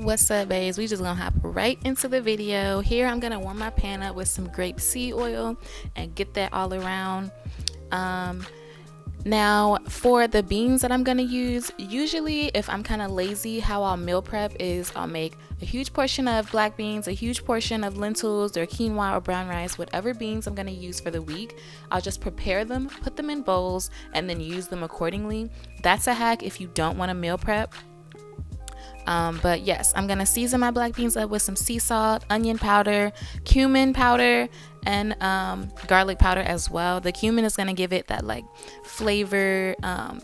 What's up, babes? We just gonna hop right into the video. Here I'm gonna warm my pan up with some grapeseed oil and get that all around. um Now for the beans that I'm gonna use, usually if I'm kind of lazy, how I'll meal prep is I'll make a huge portion of black beans, a huge portion of lentils or quinoa or brown rice, whatever beans I'm gonna use for the week. I'll just prepare them, put them in bowls, and then use them accordingly. That's a hack if you don't want to meal prep. But yes, I'm gonna season my black beans up with some sea salt, onion powder, cumin powder, and garlic powder as well. The cumin is gonna give it that like flavor,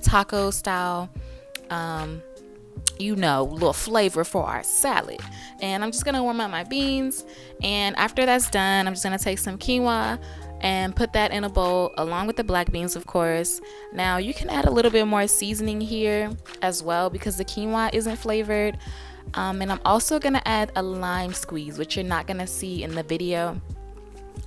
taco style, little flavor for our salad. And I'm just gonna warm up my beans, and after that's done, I'm just gonna take some quinoa and put that in a bowl along with the black beans, of course. Now you can add a little bit more seasoning here as well because the quinoa isn't flavored. And I'm also gonna add a lime squeeze, which you're not gonna see in the video,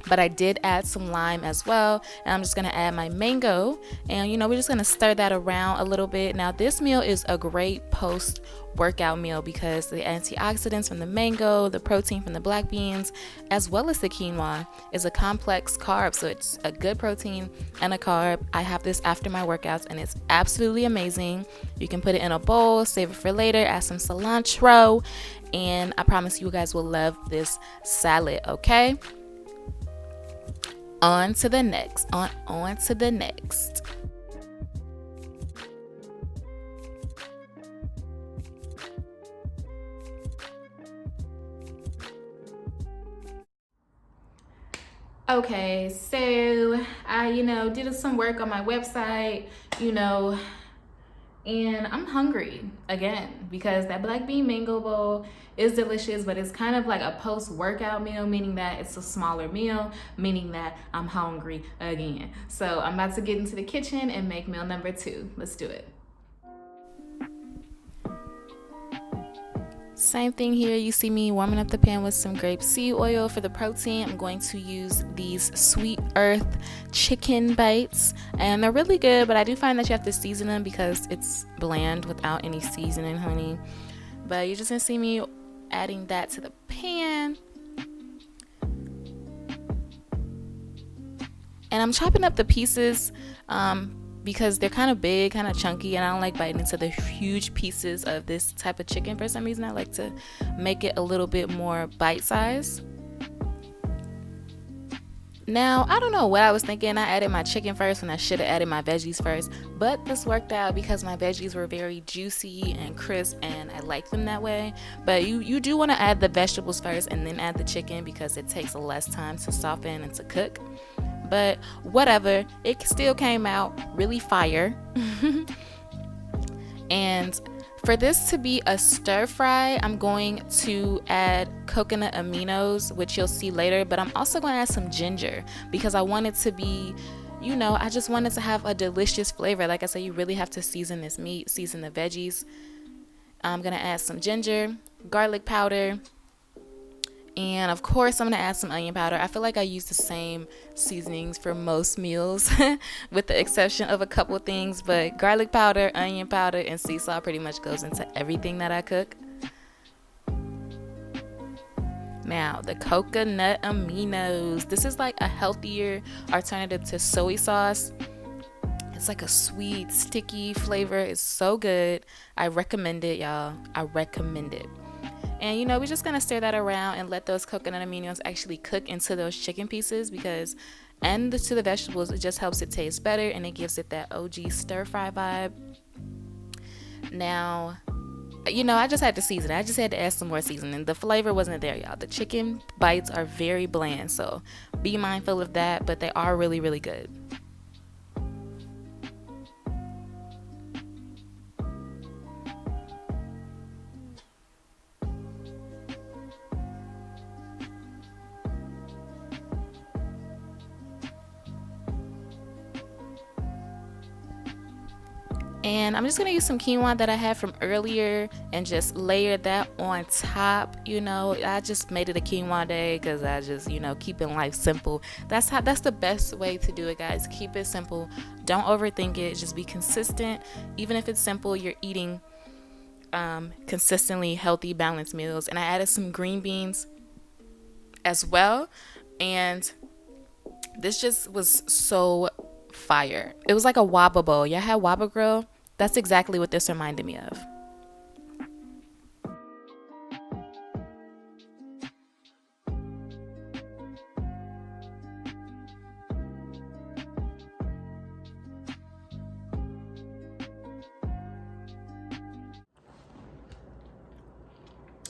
but I did add some lime as well. And I'm just gonna add my mango, and we're just gonna stir that around a little bit. Now this meal is a great post workout meal because the antioxidants from the mango, the protein from the black beans, as well as the quinoa is a complex carb, so it's a good protein and a carb. I have this after my workouts and it's absolutely amazing. You can put it in a bowl, save it for later, add some cilantro, and I promise you guys will love this salad. Okay, on to the next. Okay, so I did some work on my website, and I'm hungry again because that black bean mango bowl is delicious, but it's kind of like a post-workout meal, meaning that it's a smaller meal, meaning that I'm hungry again. So I'm about to get into the kitchen and make meal number 2. Let's do it. Same thing here. You see me warming up the pan with some grapeseed oil for the protein. I'm going to use these Sweet Earth chicken bites, and they're really good, but I do find that you have to season them because it's bland without any seasoning, honey. But you're just gonna see me adding that to the pan, and I'm chopping up the pieces because they're kind of big, kind of chunky, and I don't like biting into the huge pieces of this type of chicken. For some reason I like to make it a little bit more bite size. Now I don't know what I was thinking. I added my chicken first when I should have added my veggies first, but this worked out because my veggies were very juicy and crisp and I like them that way. But you do want to add the vegetables first and then add the chicken because it takes less time to soften and to cook. But whatever, it still came out really fire. And for this to be a stir fry, I'm going to add coconut aminos, which you'll see later, but I'm also going to add some ginger because I want it to be, I just want it to have a delicious flavor. Like I said, you really have to season this meat, season the veggies. I'm going to add some ginger, garlic powder, and of course I'm going to add some onion powder. I feel like I use the same seasonings for most meals with the exception of a couple things, but garlic powder, onion powder, and sea salt pretty much goes into everything that I cook. Now the coconut aminos. This is like a healthier alternative to soy sauce. It's like a sweet, sticky flavor. It's so good. I recommend it, y'all. I recommend it. And we're just gonna stir that around and let those coconut aminos actually cook into those chicken pieces to the vegetables. It just helps it taste better and it gives it that OG stir fry vibe. Now, I just had to season it. I just had to add some more seasoning. The flavor wasn't there, y'all. The chicken bites are very bland, so be mindful of that, but they are really, really good. And I'm just going to use some quinoa that I had from earlier and just layer that on top. I just made it a quinoa day because I just, keeping life simple. That's the best way to do it, guys. Keep it simple. Don't overthink it. Just be consistent. Even if it's simple, you're eating consistently healthy, balanced meals. And I added some green beans as well. And this just was so fire. It was like a waba bowl. Y'all had waba grill? That's exactly what this reminded me of.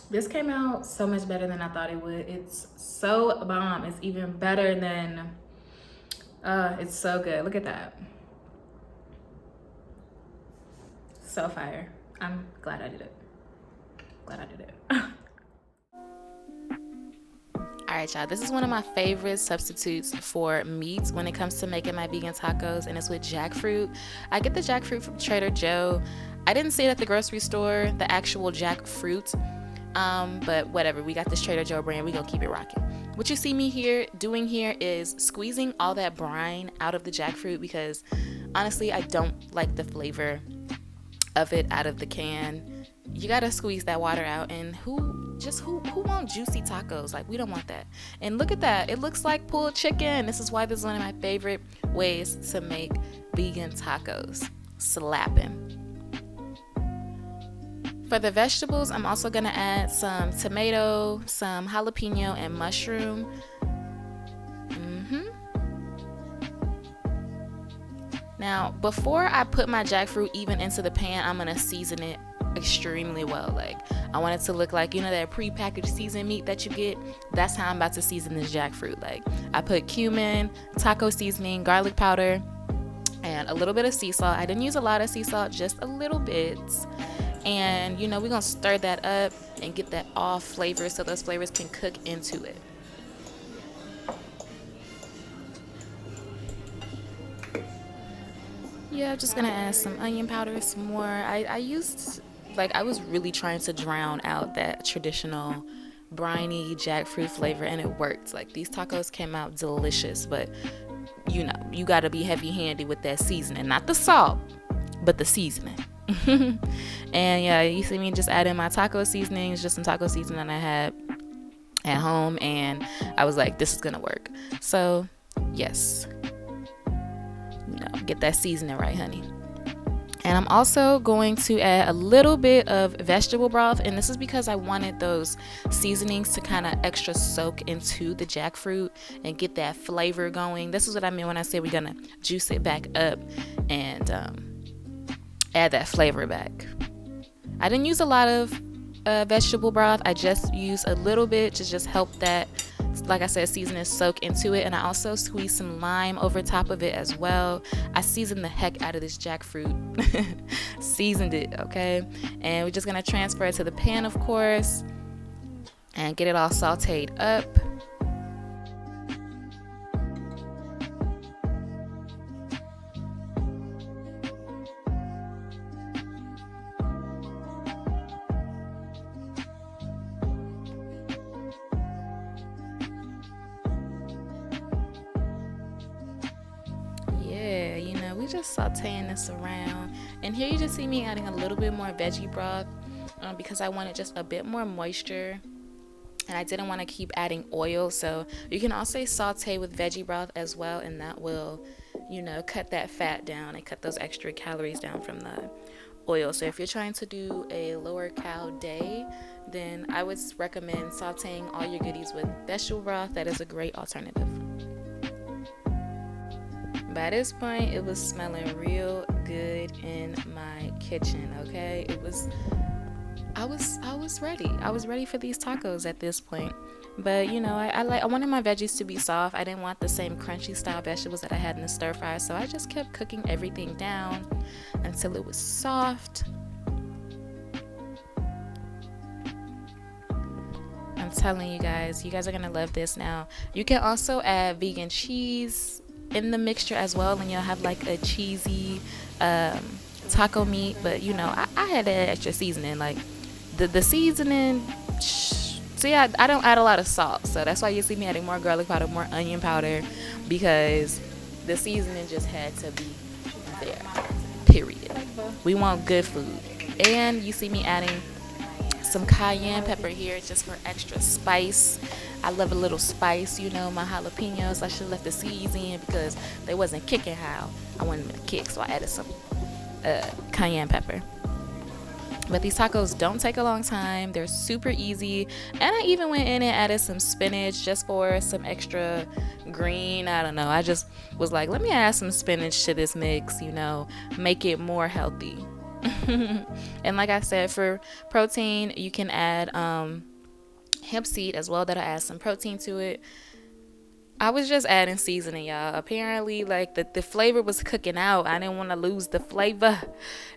This came out so much better than I thought it would. It's so bomb. It's even better than, it's so good. Look at that. So fire. I'm glad I did it. Glad I did it. All right, y'all. This is one of my favorite substitutes for meat when it comes to making my vegan tacos, and it's with jackfruit. I get the jackfruit from Trader Joe. I didn't see it at the grocery store, the actual jackfruit, but whatever. We got this Trader Joe brand. We gonna keep it rocking. What you see me doing here is squeezing all that brine out of the jackfruit because honestly, I don't like the flavor of it out of the can. You gotta squeeze that water out, and who want juicy tacos? Like, we don't want that. And look at that, it looks like pulled chicken. This is why this is one of my favorite ways to make vegan tacos. Slapping. For the vegetables, I'm also gonna add some tomato, some jalapeno, and mushroom. Now, before I put my jackfruit even into the pan, I'm gonna season it extremely well. Like, I want it to look like, you know, that pre-packaged seasoned meat that you get. That's how I'm about to season this jackfruit. Like, I put cumin, taco seasoning, garlic powder, and a little bit of sea salt. I didn't use a lot of sea salt, just a little bit. And, you know, we're gonna stir that up and get that off flavor so those flavors can cook into it. Yeah, I'm just gonna add some onion powder, some more. I was really trying to drown out that traditional briny jackfruit flavor, and it worked. Like, these tacos came out delicious, but you know, you gotta be heavy handed with that seasoning. Not the salt, but the seasoning. And yeah, you see me just adding my taco seasonings, just some taco seasoning I had at home, and I was like, this is gonna work. So yes, you know, get that seasoning right, honey. And I'm also going to add a little bit of vegetable broth, and this is because I wanted those seasonings to kind of extra soak into the jackfruit and get that flavor going. This is what I mean when I say we're gonna juice it back up and add that flavor back. I didn't use a lot of vegetable broth. I just used a little bit to just help that, like I said, seasoning soak into it. And I also squeezed some lime over top of it as well. I seasoned the heck out of this jackfruit. Seasoned it, okay? And we're just gonna transfer it to the pan, of course, and get it all sauteed up. We just sauteing this around, and here you just see me adding a little bit more veggie broth because I wanted just a bit more moisture, and I didn't want to keep adding oil. So you can also saute with veggie broth as well, and that will, you know, cut that fat down and cut those extra calories down from the oil. So if you're trying to do a lower cal day, then I would recommend sauteing all your goodies with vegetable broth. That is a great alternative. By this point, it was smelling real good in my kitchen, okay? I was ready. I was ready for these tacos at this point. But, you know, I wanted my veggies to be soft. I didn't want the same crunchy style vegetables that I had in the stir fry, so I just kept cooking everything down until it was soft. I'm telling you guys are gonna love this. Now, you can also add vegan cheese in the mixture as well, and you'll have like a cheesy taco meat. But you know, I had that extra seasoning, like the seasoning. See, I don't add a lot of salt, so that's why you see me adding more garlic powder, more onion powder, because the seasoning just had to be there. Period. We want good food. And you see me adding some cayenne pepper here just for extra spice. I love a little spice, you know, my jalapenos. I should have left the seeds in because they wasn't kicking how I wanted them to kick, so I added some cayenne pepper. But these tacos don't take a long time. They're super easy. And I even went in and added some spinach just for some extra green. I don't know. I just was like, let me add some spinach to this mix, you know, make it more healthy. And like I said, for protein, you can add hemp seed as well. That'll add some protein to it. I was just adding seasoning, y'all. Apparently, like the flavor was cooking out. I didn't want to lose the flavor.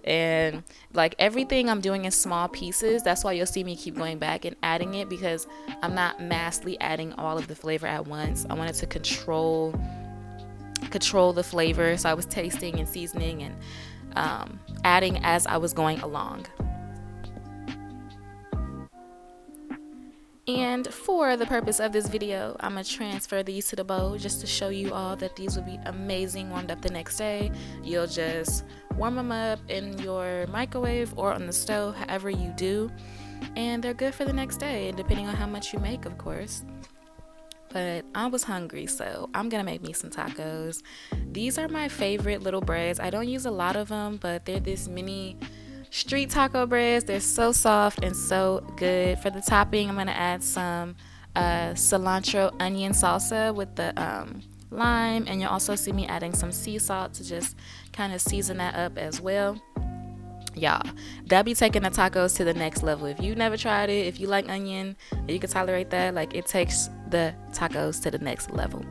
And like everything I'm doing in small pieces. That's why you'll see me keep going back and adding it, because I'm not massively adding all of the flavor at once. I wanted to control the flavor. So I was tasting and seasoning and adding as I was going along. And for the purpose of this video, I'm going to transfer these to the bowl just to show you all that these will be amazing warmed up the next day. You'll just warm them up in your microwave or on the stove, however you do. And they're good for the next day, depending on how much you make, of course. But I was hungry, so I'm going to make me some tacos. These are my favorite little breads. I don't use a lot of them, but they're this mini street taco breads. They're so soft and so good. For the topping, I'm going to add some cilantro onion salsa with the lime. And you'll also see me adding some sea salt to just kind of season that up as well. Y'all, that'll be taking the tacos to the next level. If you never tried it, if you like onion and you can tolerate that, like, it takes the tacos to the next level.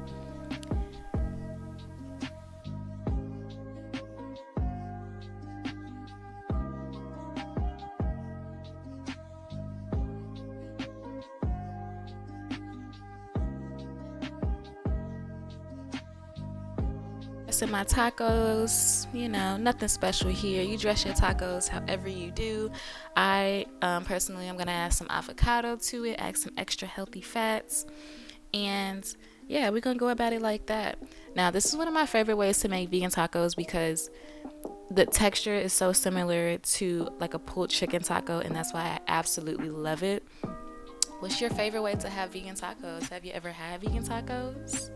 In my tacos, you know, nothing special here. You dress your tacos however you do. I personally, I'm gonna add some avocado to it, add some extra healthy fats, and yeah, we're gonna go about it like that. Now, this is one of my favorite ways to make vegan tacos because the texture is so similar to like a pulled chicken taco, and that's why I absolutely love it. What's your favorite way to have vegan tacos? Have you ever had vegan tacos?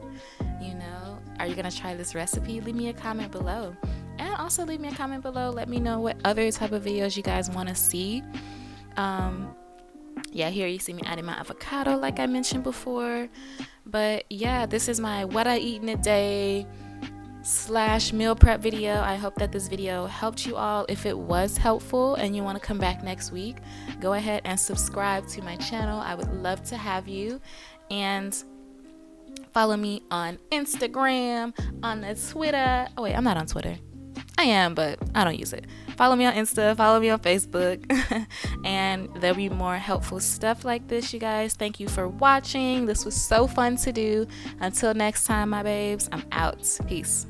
You know, are you gonna try this recipe? Leave me a comment below, and also leave me a comment below. Let me know what other type of videos you guys want to see. Yeah, here you see me adding my avocado like I mentioned before. But yeah, this is my what I eat in a day / meal prep video. I hope that this video helped you all. If it was helpful and you want to come back next week, go ahead and subscribe to my channel. I would love to have you. And follow me on Instagram, on the Twitter. Oh wait, I'm not on Twitter. I am, but I don't use it. Follow me on Insta, follow me on Facebook, and there'll be more helpful stuff like this, you guys. Thank you for watching. This was so fun to do. Until next time, my babes, I'm out. Peace.